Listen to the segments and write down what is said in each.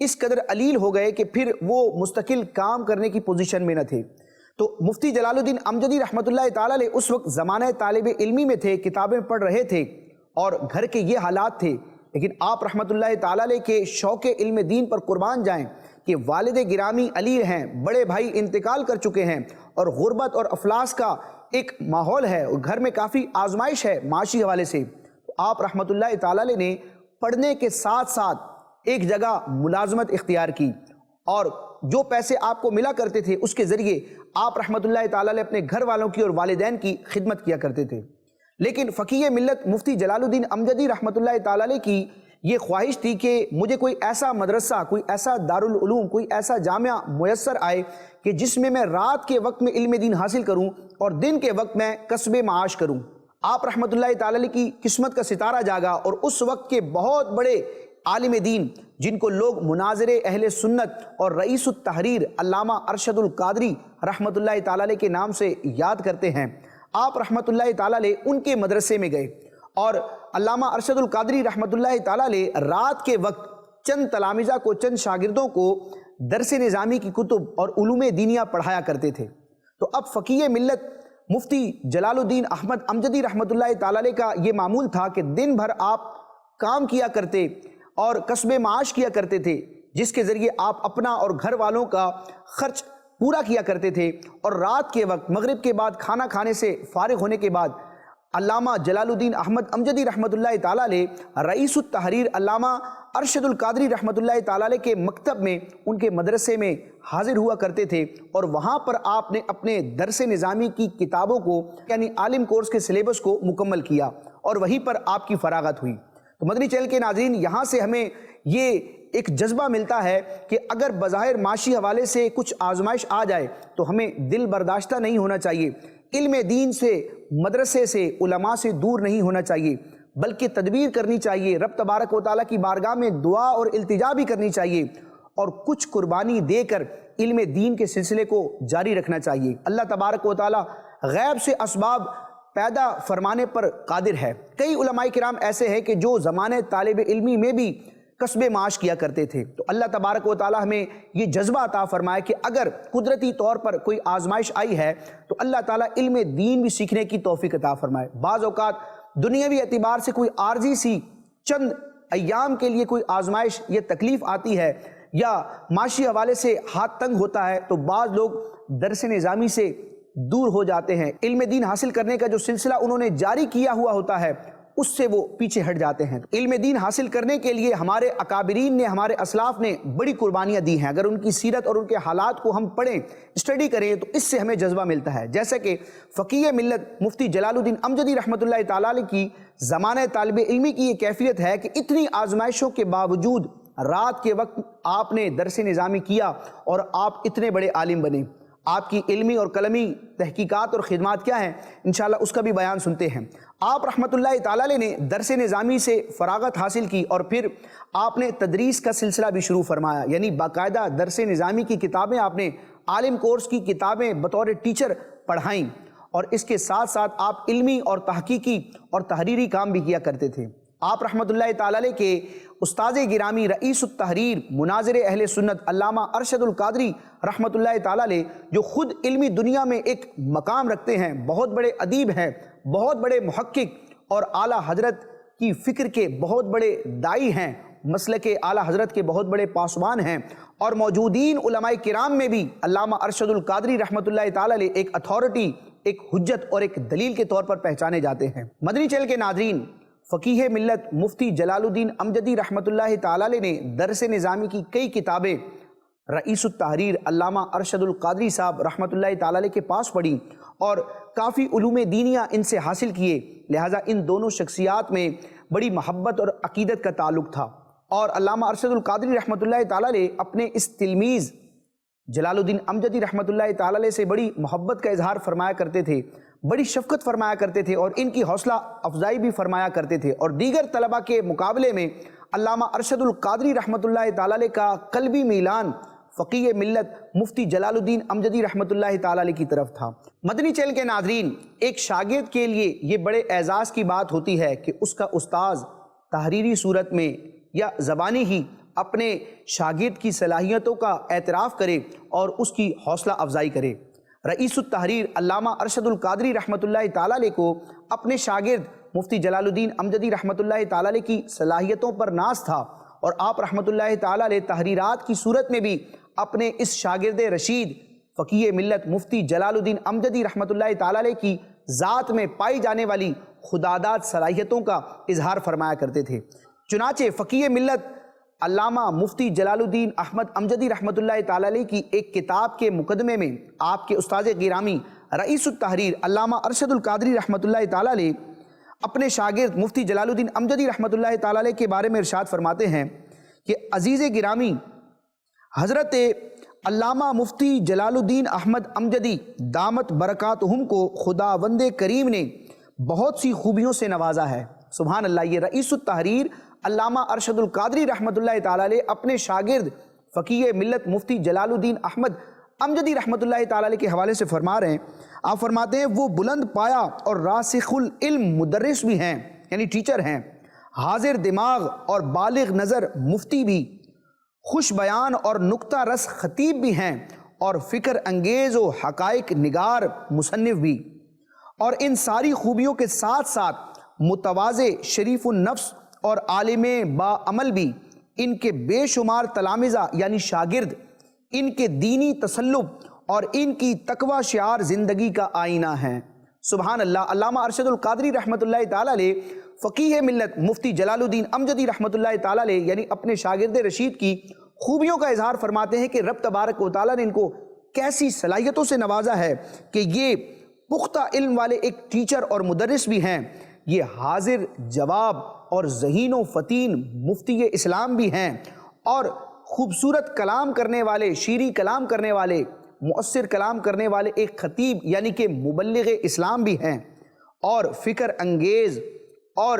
اس قدر علیل ہو گئے کہ پھر وہ مستقل کام کرنے کی پوزیشن میں نہ تھے۔ تو مفتی جلال الدین امجدی رحمۃ اللہ تعالیٰ علیہ اس وقت زمانہ طالب علمی میں تھے، کتابیں پڑھ رہے تھے اور گھر کے یہ حالات تھے، لیکن آپ رحمۃ اللہ تعالیٰ علیہ کے شوق علم دین پر قربان جائیں کہ والد گرامی علیل ہیں، بڑے بھائی انتقال کر چکے ہیں اور غربت اور افلاس کا ایک ماحول ہے اور گھر میں کافی آزمائش ہے معاشی حوالے سے۔ تو آپ رحمۃ اللہ تعالیٰ علیہ نے پڑھنے کے ساتھ ساتھ ایک جگہ ملازمت اختیار کی اور جو پیسے آپ کو ملا کرتے تھے اس کے ذریعے آپ رحمۃ اللہ تعالیٰ علیہ اپنے گھر والوں کی اور والدین کی خدمت کیا کرتے تھے۔ لیکن فقیہ ملت مفتی جلال الدین امجدی رحمۃ اللہ تعالیٰ علیہ کی یہ خواہش تھی کہ مجھے کوئی ایسا مدرسہ، کوئی ایسا دارالعلوم، کوئی ایسا جامعہ میسر آئے کہ جس میں رات کے وقت میں علم دین حاصل کروں اور دن کے وقت میں کسب معاش کروں۔ آپ رحمۃ اللہ تعالیٰ علیہ کی قسمت کا ستارہ جاگا اور اس وقت کے بہت بڑے عالم دین جن کو لوگ مناظر اہل سنت اور رئیس التحریر علامہ ارشد القادری رحمۃ اللہ تعالیٰ علیہ کے نام سے یاد کرتے ہیں، آپ رحمۃ اللہ تعالیٰ علیہ ان کے مدرسے میں گئے اور علامہ ارشد القادری رحمۃ اللہ تعالیٰ علیہ رات کے وقت چند تلامذہ کو، چند شاگردوں کو درس نظامی کی کتب اور علوم دینیہ پڑھایا کرتے تھے۔ تو اب فقیہ ملت مفتی جلال الدین احمد امجدی رحمۃ اللہ تعالیٰ علیہ کا یہ معمول تھا کہ دن بھر آپ کام کیا کرتے اور کسب معاش کیا کرتے تھے، جس کے ذریعے آپ اپنا اور گھر والوں کا خرچ پورا کیا کرتے تھے، اور رات کے وقت مغرب کے بعد کھانا کھانے سے فارغ ہونے کے بعد علامہ جلال الدین احمد امجدی رحمۃ اللہ تعالیٰ علیہ رئیس التحریر علامہ ارشد القادری رحمۃ اللہ تعالیٰ علیہ کے مکتب میں، ان کے مدرسے میں حاضر ہوا کرتے تھے اور وہاں پر آپ نے اپنے درس نظامی کی کتابوں کو یعنی عالم کورس کے سلیبس کو مکمل کیا اور وہیں پر آپ کی فراغت ہوئی۔ تو مدنی چینل کے ناظرین، یہاں سے ہمیں یہ ایک جذبہ ملتا ہے کہ اگر بظاہر معاشی حوالے سے کچھ آزمائش آ جائے تو ہمیں دل برداشتہ نہیں ہونا چاہیے، علم دین سے، مدرسے سے، علماء سے دور نہیں ہونا چاہیے، بلکہ تدبیر کرنی چاہیے، رب تبارک و تعالیٰ کی بارگاہ میں دعا اور التجا بھی کرنی چاہیے اور کچھ قربانی دے کر علم دین کے سلسلے کو جاری رکھنا چاہیے۔ اللہ تبارک و تعالیٰ غیب سے اسباب پیدا فرمانے پر قادر ہے۔ کئی علماء کرام ایسے ہیں کہ جو زمانے طالب علمی میں بھی کسب معاش کیا کرتے تھے، تو اللہ تبارک و تعالیٰ ہمیں یہ جذبہ عطا فرمائے کہ اگر قدرتی طور پر کوئی آزمائش آئی ہے تو اللہ تعالیٰ علم دین بھی سیکھنے کی توفیق عطا فرمائے۔ بعض اوقات دنیاوی اعتبار سے کوئی عارضی سی چند ایام کے لیے کوئی آزمائش یا تکلیف آتی ہے یا معاشی حوالے سے ہاتھ تنگ ہوتا ہے تو بعض لوگ درس نظامی سے دور ہو جاتے ہیں، علم دین حاصل کرنے کا جو سلسلہ انہوں نے جاری کیا ہوا ہوتا ہے اس سے وہ پیچھے ہٹ جاتے ہیں۔ علم دین حاصل کرنے کے لیے ہمارے اکابرین نے، ہمارے اسلاف نے بڑی قربانیاں دی ہیں۔ اگر ان کی سیرت اور ان کے حالات کو ہم پڑھیں، اسٹڈی کریں تو اس سے ہمیں جذبہ ملتا ہے۔ جیسے کہ فقیہ ملت مفتی جلال الدین امجدی رحمۃ اللہ تعالیٰ علیہ کی زمانہ طالب علمی کی یہ کیفیت ہے کہ اتنی آزمائشوں کے باوجود رات کے وقت آپ نے درس نظامی کیا اور آپ اتنے بڑے عالم بنے۔ آپ کی علمی اور قلمی تحقیقات اور خدمات کیا ہیں، انشاءاللہ اس کا بھی بیان سنتے ہیں۔ آپ رحمۃ اللہ تعالیٰ علیہ نے درس نظامی سے فراغت حاصل کی اور پھر آپ نے تدریس کا سلسلہ بھی شروع فرمایا، یعنی باقاعدہ درس نظامی کی کتابیں آپ نے، عالم کورس کی کتابیں بطور ٹیچر پڑھائیں اور اس کے ساتھ ساتھ آپ علمی اور تحقیقی اور تحریری کام بھی کیا کرتے تھے۔ آپ رحمۃ اللہ تعالیٰ علیہ کے استاد گرامی رئیس التحریر مناظر اہل سنت علامہ ارشد القادری رحمۃ اللہ تعالیٰ علیہ، جو خود علمی دنیا میں ایک مقام رکھتے ہیں، بہت بڑے ادیب ہیں، بہت بڑے محقق اور اعلیٰ حضرت کی فکر کے بہت بڑے دائی ہیں، مسلک اعلیٰ حضرت کے بہت بڑے پاسبان ہیں، اور موجودین علماء کرام میں بھی علامہ ارشد القادری رحمۃ اللہ تعالیٰ علیہ ایک اتھارٹی، ایک حجت اور ایک دلیل کے طور پر پہچانے جاتے ہیں۔ مدنی چینل کے ناظرین، فقیہ ملت مفتی جلال الدین امجدی رحمۃ اللہ تعالیٰ علیہ نے درس نظامی کی کئی کتابیں رئیس التحریر علامہ ارشد القادری صاحب رحمۃ اللہ تعالیٰ علیہ کے پاس پڑھی اور کافی علوم دینیہ ان سے حاصل کیے، لہٰذا ان دونوں شخصیات میں بڑی محبت اور عقیدت کا تعلق تھا، اور علامہ ارشد القادری رحمۃ اللہ تعالیٰ علیہ اپنے اس تلمیذ جلال الدین امجدی رحمۃ اللہ تعالیٰ علیہ سے بڑی محبت کا اظہار فرمایا کرتے تھے، بڑی شفقت فرمایا کرتے تھے اور ان کی حوصلہ افزائی بھی فرمایا کرتے تھے، اور دیگر طلبہ کے مقابلے میں علامہ ارشد القادری رحمۃ اللہ تعالیٰ علیہ کا قلبی میلان فقیہ ملت مفتی جلال الدین امجدی رحمۃ اللہ تعالیٰ علیہ کی طرف تھا۔ مدنی چینل کے ناظرین، ایک شاگرد کے لیے یہ بڑے اعزاز کی بات ہوتی ہے کہ اس کا استاذ تحریری صورت میں یا زبانی ہی اپنے شاگرد کی صلاحیتوں کا اعتراف کرے اور اس کی حوصلہ افزائی کرے۔ رئیس التحریر علامہ ارشد القادری رحمۃ اللہ تعالیٰ علیہ کو اپنے شاگرد مفتی جلال الدین امجدی رحمۃ اللہ تعالیٰ علیہ کی صلاحیتوں پر ناز تھا، اور آپ رحمۃ اللہ تعالیٰ علیہ تحریرات کی صورت میں بھی اپنے اس شاگرد رشید فقیہ ملت مفتی جلال الدین امجدی رحمۃ اللہ تعالیٰ علیہ کی ذات میں پائی جانے والی خداداد صلاحیتوں کا اظہار فرمایا کرتے تھے۔ چنانچہ فقیہ ملت علامہ مفتی جلال الدین احمد امجدی رحمۃ اللہ تعالیٰ علیہ کی ایک کتاب کے مقدمے میں آپ کے استاد گرامی رئیس التحریر علامہ ارشد القادری رحمۃ اللہ تعالیٰ علیہ اپنے شاگرد مفتی جلال الدین امجدی رحمۃ اللہ تعالیٰ علیہ کے بارے میں ارشاد فرماتے ہیں کہ عزیز گرامی حضرت علامہ مفتی جلال الدین احمد امجدی دامت برکاتہم کو خداوند کریم نے بہت سی خوبیوں سے نوازا ہے۔ سبحان اللہ، یہ رئیس التحریر علامہ ارشد القادری رحمۃ اللہ تعالیٰ علیہ اپنے شاگرد فقیہ ملت مفتی جلال الدین احمد امجدی رحمۃ اللہ تعالیٰ علیہ کے حوالے سے فرما رہے ہیں۔ آپ فرماتے ہیں وہ بلند پایا اور راسخ العلم مدرس بھی ہیں، یعنی ٹیچر ہیں، حاضر دماغ اور بالغ نظر مفتی بھی، خوش بیان اور نکتہ رس خطیب بھی ہیں، اور فکر انگیز و حقائق نگار مصنف بھی، اور ان ساری خوبیوں کے ساتھ ساتھ متواضع شریف النفس اور عالم با عمل بھی۔ ان کے بے شمار تلامذہ یعنی شاگرد ان کے دینی تسلب اور ان کی تقوی شعار زندگی کا آئینہ ہیں۔ سبحان اللہ، علامہ ارشد القادری رحمۃ اللہ تعالیٰ علیہ فقیہ ملت مفتی جلال الدین امجدی رحمۃ اللہ تعالیٰ علیہ یعنی اپنے شاگرد رشید کی خوبیوں کا اظہار فرماتے ہیں کہ رب تبارک و تعالیٰ نے ان کو کیسی صلاحیتوں سے نوازا ہے کہ یہ پختہ علم والے ایک ٹیچر اور مدرس بھی ہیں، یہ حاضر جواب اور ذہین و فتین مفتی اسلام بھی ہیں، اور خوبصورت کلام کرنے والے، شیریں کلام کرنے والے، مؤثر کلام کرنے والے ایک خطیب یعنی کہ مبلغ اسلام بھی ہیں، اور فکر انگیز اور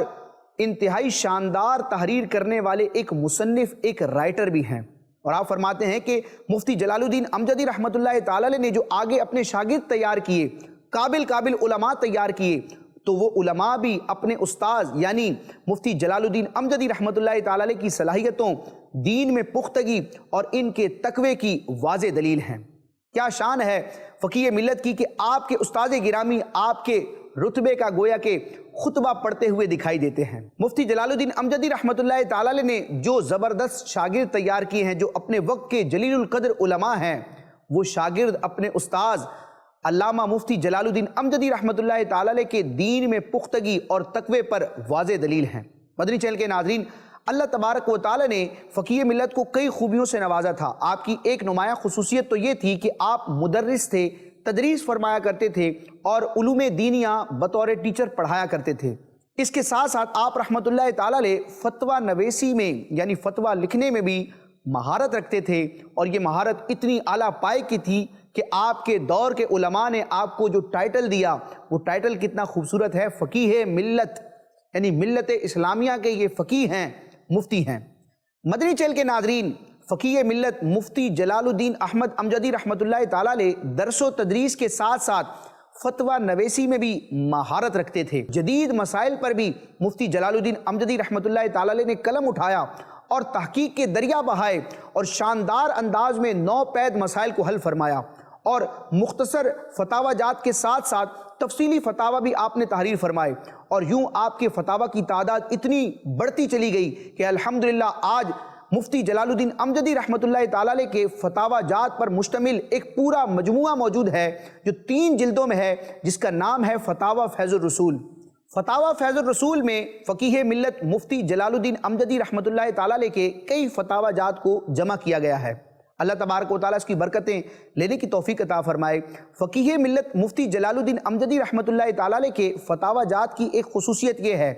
انتہائی شاندار تحریر کرنے والے ایک مصنف، ایک رائٹر بھی ہیں۔ اور آپ فرماتے ہیں کہ مفتی جلال الدین امجدی رحمۃ اللہ تعالیٰ علیہ نے جو آگے اپنے شاگرد تیار کیے، قابل علماء تیار کیے، تو وہ علماء بھی اپنے استاذ یعنی مفتی جلال الدین امجدی رحمۃ اللہ تعالیٰ علیہ کی صلاحیتوں، دین میں پختگی اور ان کے تقوی کی واضح دلیل ہیں۔ کیا شان ہے فقیہ ملت کی کہ آپ کے استاد گرامی آپ کے رتبے کا گویا کہ خطبہ پڑھتے ہوئے دکھائی دیتے ہیں۔ مفتی جلال الدین امجدی رحمۃ اللہ تعالیٰ علیہ نے جو زبردست شاگرد تیار کیے ہیں، جو اپنے وقت کے جلیل القدر علماء ہیں، وہ شاگرد اپنے استاذ علامہ مفتی جلال الدین امجدی رحمۃ اللہ تعالیٰ علیہ کے دین میں پختگی اور تقوی پر واضح دلیل ہیں۔ مدنی چینل کے ناظرین، اللہ تبارک و تعالیٰ نے فقیہ ملت کو کئی خوبیوں سے نوازا تھا۔ آپ کی ایک نمایاں خصوصیت تو یہ تھی کہ آپ مدرس تھے، تدریس فرمایا کرتے تھے اور علوم دینیہ بطور ٹیچر پڑھایا کرتے تھے۔ اس کے ساتھ ساتھ آپ رحمۃ اللہ تعالیٰ علیہ فتویٰ نویسی میں یعنی فتویٰ لکھنے میں بھی مہارت رکھتے تھے، اور یہ مہارت اتنی اعلیٰ پائے کی تھی کہ آپ کے دور کے علماء نے آپ کو جو ٹائٹل دیا، وہ ٹائٹل کتنا خوبصورت ہے، فقیہ ملت، یعنی ملت اسلامیہ کے یہ فقیہ ہیں، مفتی ہیں۔ مدنی چینل کے ناظرین، فقیہ ملت مفتی جلال الدین احمد امجدی رحمۃ اللہ تعالیٰ علیہ درس و تدریس کے ساتھ ساتھ فتویٰ نویسی میں بھی مہارت رکھتے تھے۔ جدید مسائل پر بھی مفتی جلال الدین امجدی رحمۃ اللہ تعالیٰ علیہ نے قلم اٹھایا اور تحقیق کے دریا بہائے، اور شاندار انداز میں نو پید مسائل کو حل فرمایا، اور مختصر فتاوی جات کے ساتھ ساتھ تفصیلی فتاوی بھی آپ نے تحریر فرمائے، اور یوں آپ کے فتاوی کی تعداد اتنی بڑھتی چلی گئی کہ الحمدللہ آج مفتی جلال الدین امجدی رحمۃ اللہ تعالیٰ علیہ کے فتاوی جات پر مشتمل ایک پورا مجموعہ موجود ہے جو 3 جلدوں میں ہے، جس کا نام ہے فتاوی فیض الرسول۔ فتاوی فیض الرسول میں فقیہ ملت مفتی جلال الدین امجدی رحمۃ اللہ تعالیٰ علیہ کے کئی فتاوی جات کو جمع کیا گیا ہے۔ اللہ تبارک و تعالیٰ اس کی برکتیں لینے کی توفیق عطا فرمائے۔ فقیہ ملت مفتی جلال الدین امجدی رحمۃ اللہ تعالیٰ علیہ کے فتاوی جات کی ایک خصوصیت یہ ہے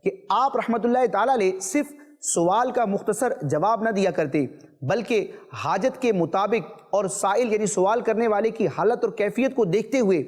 کہ آپ رحمۃ اللہ تعالیٰ علیہ صرف سوال کا مختصر جواب نہ دیا کرتے، بلکہ حاجت کے مطابق اور سائل یعنی سوال کرنے والے کی حالت اور کیفیت کو دیکھتے ہوئے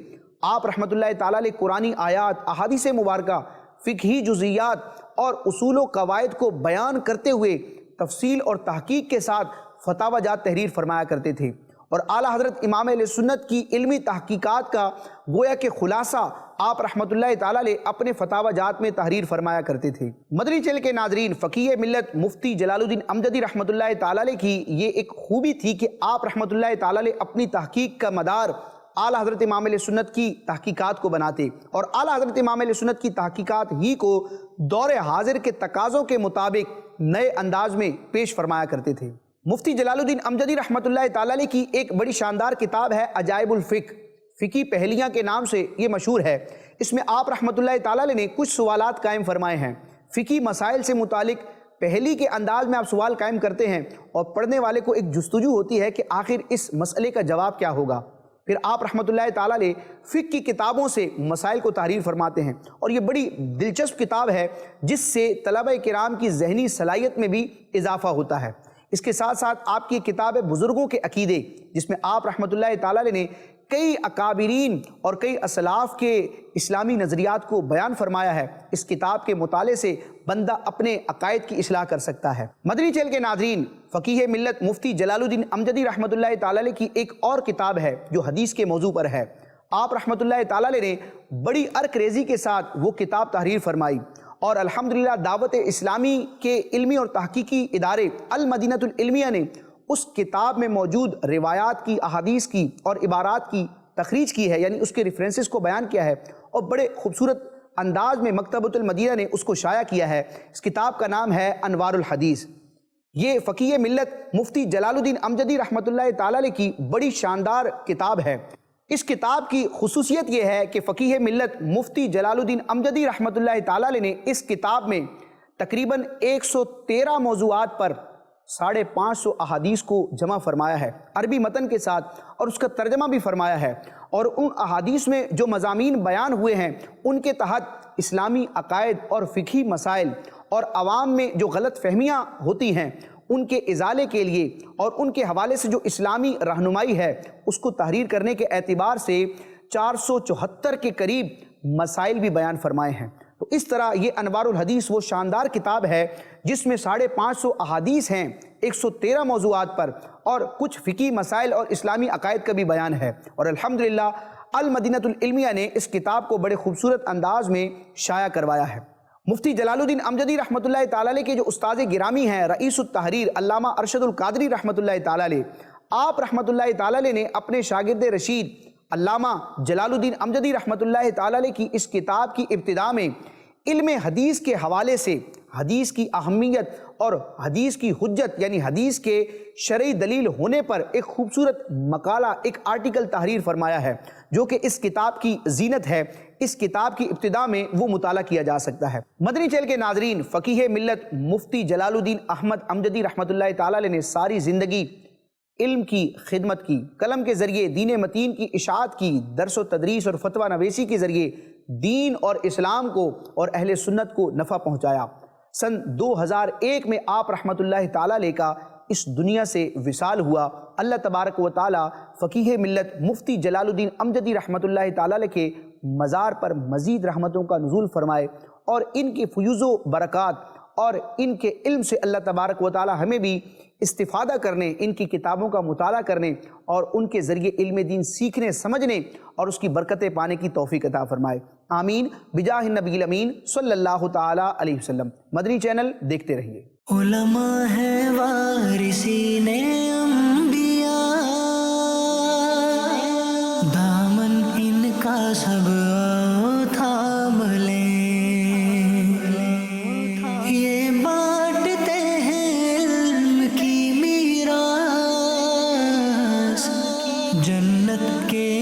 آپ رحمۃ اللہ تعالیٰ علیہ قرآنی آیات، احادیث مبارکہ، فقہی جزئیات اور اصول و قواعد کو بیان کرتے ہوئے تفصیل اور تحقیق کے ساتھ فتاوی جات تحریر فرمایا کرتے تھے، اور اعلیٰ حضرت امام اہل سنت کی علمی تحقیقات کا گویا کہ خلاصہ آپ رحمۃ اللہ تعالیٰ علیہ اپنے فتاوی جات میں تحریر فرمایا کرتے تھے۔ مدنی چینل کے ناظرین، فقیہ ملت مفتی جلال الدین امجدی رحمۃ اللہ تعالیٰ علیہ کی یہ ایک خوبی تھی کہ آپ رحمۃ اللہ تعالیٰ علیہ اپنی تحقیق کا مدار اعلیٰ حضرت امام اہل سنت کی تحقیقات کو بناتے اور اعلیٰ حضرت امام اہل سنت کی تحقیقات ہی کو دور حاضر کے تقاضوں کے مطابق نئے انداز میں پیش فرمایا کرتے تھے۔ مفتی جلال الدین امجدی رحمۃ اللہ تعالیٰ علیہ کی ایک بڑی شاندار کتاب ہے عجائب الفقہ، فقہی پہلیاں کے نام سے یہ مشہور ہے۔ اس میں آپ رحمۃ اللہ تعالیٰ علیہ نے کچھ سوالات قائم فرمائے ہیں۔ فقہی مسائل سے متعلق پہلی کے انداز میں آپ سوال قائم کرتے ہیں اور پڑھنے والے کو ایک جستجو ہوتی ہے کہ آخر اس مسئلے کا جواب کیا ہوگا۔ پھر آپ رحمۃ اللہ تعالیٰ علیہ فقہ کی کتابوں سے مسائل کو تحریر فرماتے ہیں اور یہ بڑی دلچسپ کتاب ہے جس سے طلبہ کرام کی ذہنی صلاحیت میں بھی اضافہ ہوتا ہے۔ اس کے ساتھ ساتھ آپ کی کتاب ہے بزرگوں کے عقیدے، جس میں آپ رحمۃ اللہ تعالیٰ علیہ نے کئی اکابرین اور کئی اسلاف کے اسلامی نظریات کو بیان فرمایا ہے۔ اس کتاب کے مطالعے سے بندہ اپنے عقائد کی اصلاح کر سکتا ہے۔ مدنی چینل کے ناظرین، فقیہ ملت مفتی جلال الدین امجدی رحمۃ اللہ تعالیٰ علیہ کی ایک اور کتاب ہے جو حدیث کے موضوع پر ہے۔ آپ رحمۃ اللہ تعالیٰ علیہ نے بڑی عرق ریزی کے ساتھ وہ کتاب تحریر فرمائی اور الحمدللہ دعوت اسلامی کے علمی اور تحقیقی ادارے المدینۃ العلمیہ نے اس کتاب میں موجود روایات کی، احادیث کی اور عبارات کی تخریج کی ہے، یعنی اس کے ریفرنسز کو بیان کیا ہے اور بڑے خوبصورت انداز میں مکتبۃ المدینہ نے اس کو شائع کیا ہے۔ اس کتاب کا نام ہے انوار الحدیث۔ یہ فقیہ ملت مفتی جلال الدین امجدی رحمۃ اللہ تعالیٰ علیہ کی بڑی شاندار کتاب ہے۔ اس کتاب کی خصوصیت یہ ہے کہ فقیہ ملت مفتی جلال الدین امجدی رحمۃ اللہ تعالیٰ علیہ نے اس کتاب میں تقریباً 113 موضوعات پر 550 احادیث کو جمع فرمایا ہے عربی متن کے ساتھ، اور اس کا ترجمہ بھی فرمایا ہے، اور ان احادیث میں جو مضامین بیان ہوئے ہیں ان کے تحت اسلامی عقائد اور فقہی مسائل اور عوام میں جو غلط فہمیاں ہوتی ہیں ان کے ازالے کے لیے اور ان کے حوالے سے جو اسلامی رہنمائی ہے اس کو تحریر کرنے کے اعتبار سے 474 کے قریب مسائل بھی بیان فرمائے ہیں۔ تو اس طرح یہ انوار الحدیث وہ شاندار کتاب ہے جس میں 550 احادیث ہیں 113 موضوعات پر، اور کچھ فقہی مسائل اور اسلامی عقائد کا بھی بیان ہے، اور الحمدللہ المدینۃ العلمیہ نے اس کتاب کو بڑے خوبصورت انداز میں شائع کروایا ہے۔ مفتی جلال الدین امجدی رحمۃ اللہ تعالیٰ علیہ کے جو استاد گرامی ہیں رئیس التحریر علامہ ارشد القادری رحمۃ اللہ تعالیٰ علیہ، آپ رحمۃ اللہ تعالیٰ علیہ نے اپنے شاگرد رشید علامہ جلال الدین امجدی رحمۃ اللہ تعالیٰ علیہ کی اس کتاب کی ابتدا میں علم حدیث کے حوالے سے حدیث کی اہمیت اور حدیث کی حجت یعنی حدیث کے شرعی دلیل ہونے پر ایک خوبصورت مقالہ، ایک آرٹیکل تحریر فرمایا ہے جو کہ اس کتاب کی زینت ہے۔ اس کتاب کی ابتدا میں وہ مطالعہ کیا جا سکتا ہے۔ مدنی چینل کے ناظرین، فقیہ ملت مفتی جلال الدین احمد امجدی رحمۃ اللہ تعالیٰ علیہ نے ساری زندگی علم کی خدمت کی، قلم کے ذریعے دین متین کی اشاعت کی، درس و تدریس اور فتویٰ نویسی کے ذریعے دین اور اسلام کو اور اہل سنت کو نفع پہنچایا۔ سن 2001 میں آپ رحمۃ اللہ تعالیٰ علیہ کا اس دنیا سے وصال ہوا۔ اللہ تبارک و تعالیٰ فقیہ ملت مفتی جلال الدین امجدی رحمۃ اللہ تعالیٰ علیہ کے مزار پر مزید رحمتوں کا نزول فرمائے، اور ان کی فیوز و برکات اور ان کے علم سے اللہ تبارک و تعالیٰ ہمیں بھی استفادہ کرنے، ان کی کتابوں کا مطالعہ کرنے اور ان کے ذریعے علم دین سیکھنے سمجھنے اور اس کی برکتیں پانے کی توفیق عطا فرمائے، آمین بجاہ النبی الامین صلی اللہ تعالیٰ علیہ وسلم۔ مدنی چینل دیکھتے رہیے۔ علماء ہے وارثین انبیاء، دامن ان کا سب آؤ تھام لیں، یہ بانٹتے ہیں علم کی میراث، جنت کے